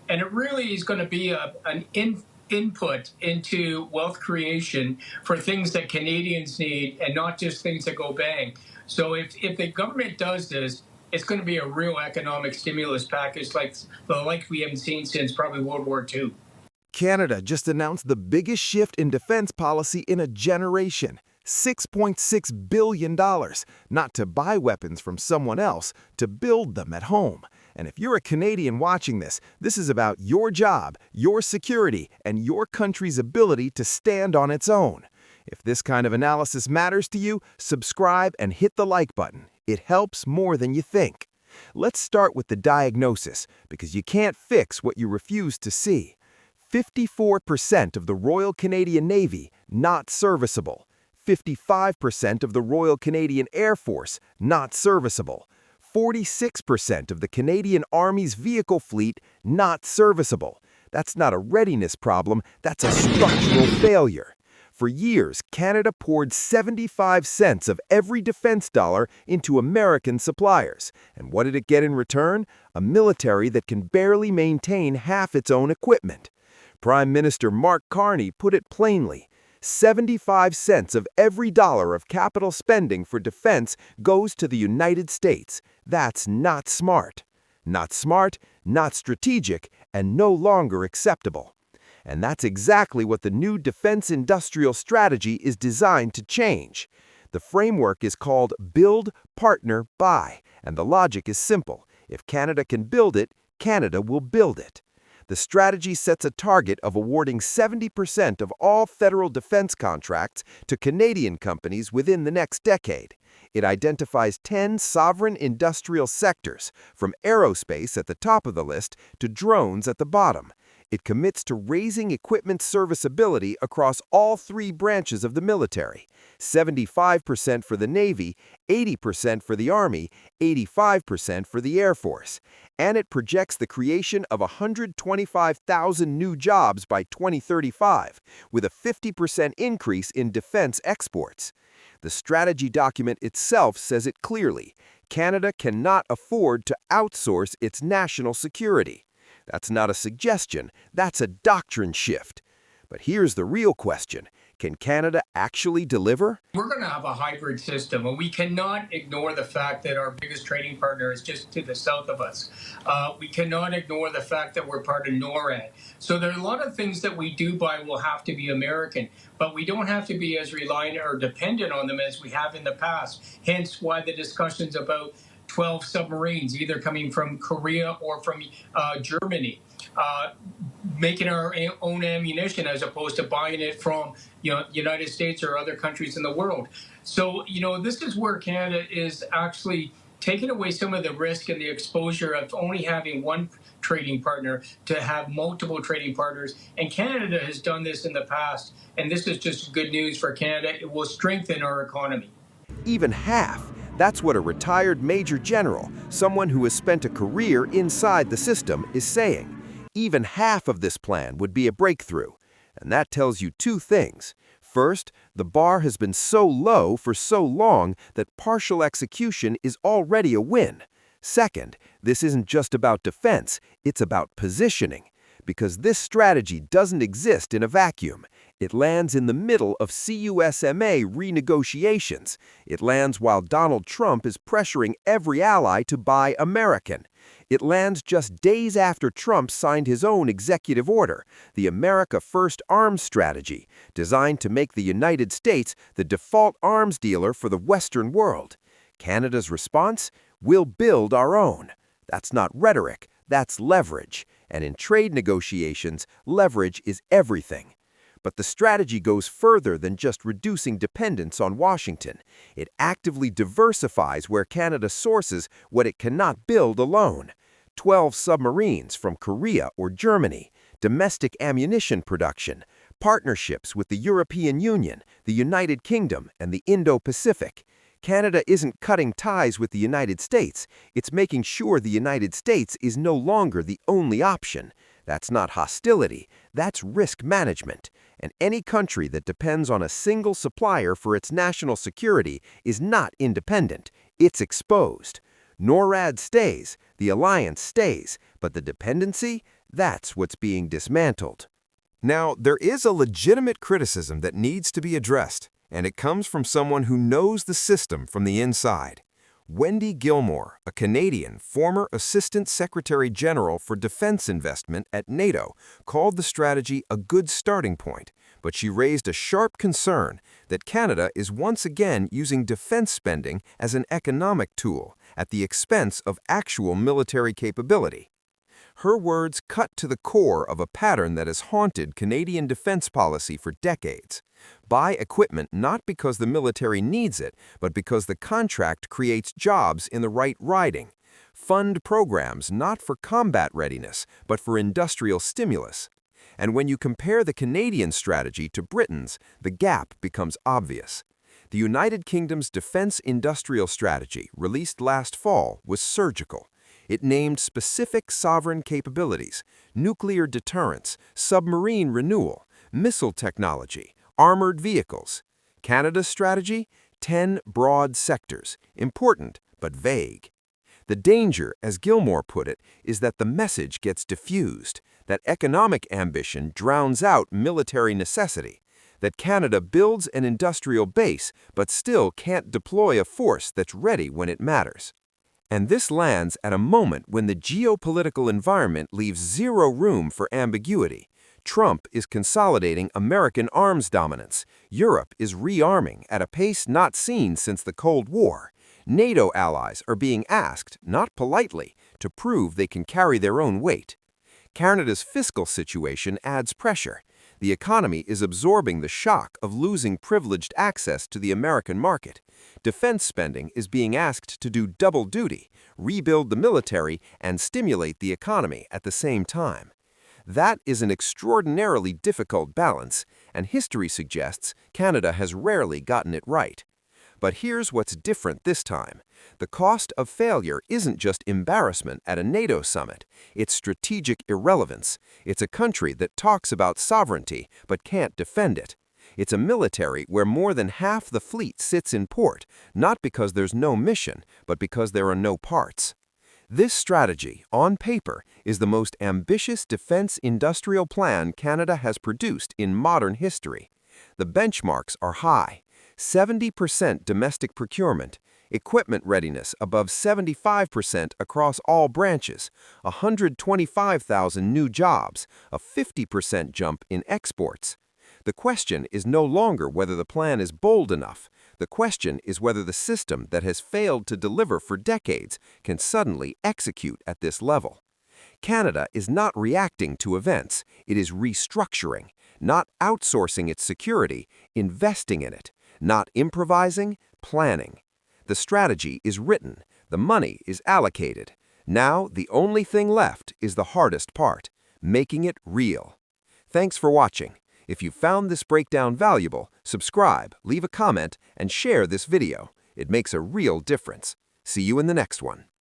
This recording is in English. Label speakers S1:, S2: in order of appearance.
S1: And it really is going to be input into wealth creation for things that Canadians need and not just things that go bang. So if the government does this, it's going to be a real economic stimulus package like we haven't seen since probably World War II.
S2: Canada just announced the biggest shift in defense policy in a generation. $6.6 billion, not to buy weapons from someone else, to build them at home. And if you're a Canadian watching this, this is about your job, your security, and your country's ability to stand on its own. If this kind of analysis matters to you, subscribe and hit the like button. It helps more than you think. Let's start with the diagnosis, because you can't fix what you refuse to see. 54% of the Royal Canadian Navy not serviceable. 55% of the Royal Canadian Air Force not serviceable. 46% of the Canadian Army's vehicle fleet not serviceable. That's not a readiness problem, that's a structural failure. For years, Canada poured 75 cents of every defense dollar into American suppliers. And what did it get in return? A military that can barely maintain half its own equipment. Prime Minister Mark Carney put it plainly. 75 cents of every dollar of capital spending for defense goes to the United States. That's not smart. Not smart, not strategic, and no longer acceptable. And that's exactly what the new Defense Industrial Strategy is designed to change. The framework is called Build, Partner, Buy, and the logic is simple. If Canada can build it, Canada will build it. The strategy sets a target of awarding 70% of all federal defense contracts to Canadian companies within the next decade. It identifies 10 sovereign industrial sectors, from aerospace at the top of the list to drones at the bottom. It commits to raising equipment serviceability across all three branches of the military: 75% for the Navy, 80% for the Army, 85% for the Air Force. And it projects the creation of 125,000 new jobs by 2035, with a 50% increase in defense exports. The strategy document itself says it clearly: Canada cannot afford to outsource its national security. That's not a suggestion, that's a doctrine shift. But here's the real question: can Canada actually deliver?
S1: We're going to have a hybrid system, and we cannot ignore the fact that our biggest trading partner is just to the south of us. We cannot ignore the fact that we're part of NORAD. So there are a lot of things that we do buy will have to be American, but we don't have to be as reliant or dependent on them as we have in the past. Hence why the discussions about 12 submarines, either coming from Korea or from Germany, making our own ammunition as opposed to buying it from United States or other countries in the world. So this is where Canada is actually taking away some of the risk and the exposure of only having one trading partner to have multiple trading partners. And Canada has done this in the past, and this is just good news for Canada. It will strengthen our economy.
S2: Even half. That's what a retired major general, someone who has spent a career inside the system, is saying. Even half of this plan would be a breakthrough. And that tells you two things. First, the bar has been so low for so long that partial execution is already a win. Second, this isn't just about defense, it's about positioning. Because this strategy doesn't exist in a vacuum. It lands in the middle of CUSMA renegotiations. It lands while Donald Trump is pressuring every ally to buy American. It lands just days after Trump signed his own executive order, the America First Arms Strategy, designed to make the United States the default arms dealer for the Western world. Canada's response? We'll build our own. That's not rhetoric, that's leverage. And in trade negotiations, leverage is everything. But the strategy goes further than just reducing dependence on Washington. It actively diversifies where Canada sources what it cannot build alone. 12 submarines from Korea or Germany, domestic ammunition production, partnerships with the European Union, the United Kingdom, and the Indo-Pacific. Canada isn't cutting ties with the United States, it's making sure the United States is no longer the only option. That's not hostility, that's risk management. And any country that depends on a single supplier for its national security is not independent, it's exposed. NORAD stays, the alliance stays, but the dependency,
S3: That's what's being dismantled. Now, there is a legitimate criticism that needs to be addressed, and it comes from someone who knows the system from the inside. Wendy Gilmore, a Canadian former Assistant Secretary General for Defense Investment at NATO, called the strategy a good starting point, but she raised a sharp concern that Canada is once again using defense spending as an economic tool at the expense of actual military capability. Her words cut to the core of a pattern that has haunted Canadian defense policy for decades. Buy equipment not because the military needs it, but because the contract creates jobs in the right riding. Fund programs not for combat readiness, but for industrial stimulus. And when you compare the Canadian strategy to Britain's, the gap becomes obvious. The United Kingdom's defense industrial strategy, released last fall, was surgical. It named specific sovereign capabilities: nuclear deterrence, submarine renewal, missile technology, armored vehicles. Canada's strategy? 10 broad sectors, important but vague. The danger, as Gilmore put it, is that the message gets diffused, that economic ambition drowns out military necessity, that Canada builds an industrial base but still can't deploy a force that's ready when it matters. And this lands at a moment when the geopolitical environment leaves zero room for ambiguity. Trump is consolidating American arms dominance. Europe is rearming at a pace not seen since the Cold War. NATO allies are being asked, not politely, to prove they can carry their own weight. Canada's fiscal situation adds pressure. The economy is absorbing the shock of losing privileged access to the American market. Defense spending is being asked to do double duty, rebuild the military, and stimulate the economy at the same time. That is an extraordinarily difficult balance, and history suggests Canada has rarely gotten it right. But here's what's different this time. The cost of failure isn't just embarrassment at a NATO summit. It's strategic irrelevance. It's a country that talks about sovereignty but can't defend it. It's a military where more than half the fleet sits in port, not because there's no mission, but because there are no parts. This strategy, on paper, is the most ambitious defense industrial plan Canada has produced in modern history. The benchmarks are high: 70% domestic procurement, equipment readiness above 75% across all branches, 125,000 new jobs, a 50% jump in exports. The question is no longer whether the plan is bold enough. The question is whether the system that has failed to deliver for decades can suddenly execute at this level. Canada is not reacting to events, it is restructuring, not outsourcing its security, investing in it, not improvising, planning. The strategy is written, the money is allocated. Now the only thing left is the hardest part: making it real. Thanks for watching. If you found this breakdown valuable, subscribe, leave a comment, and share this video. It makes a real difference. See you in the next one.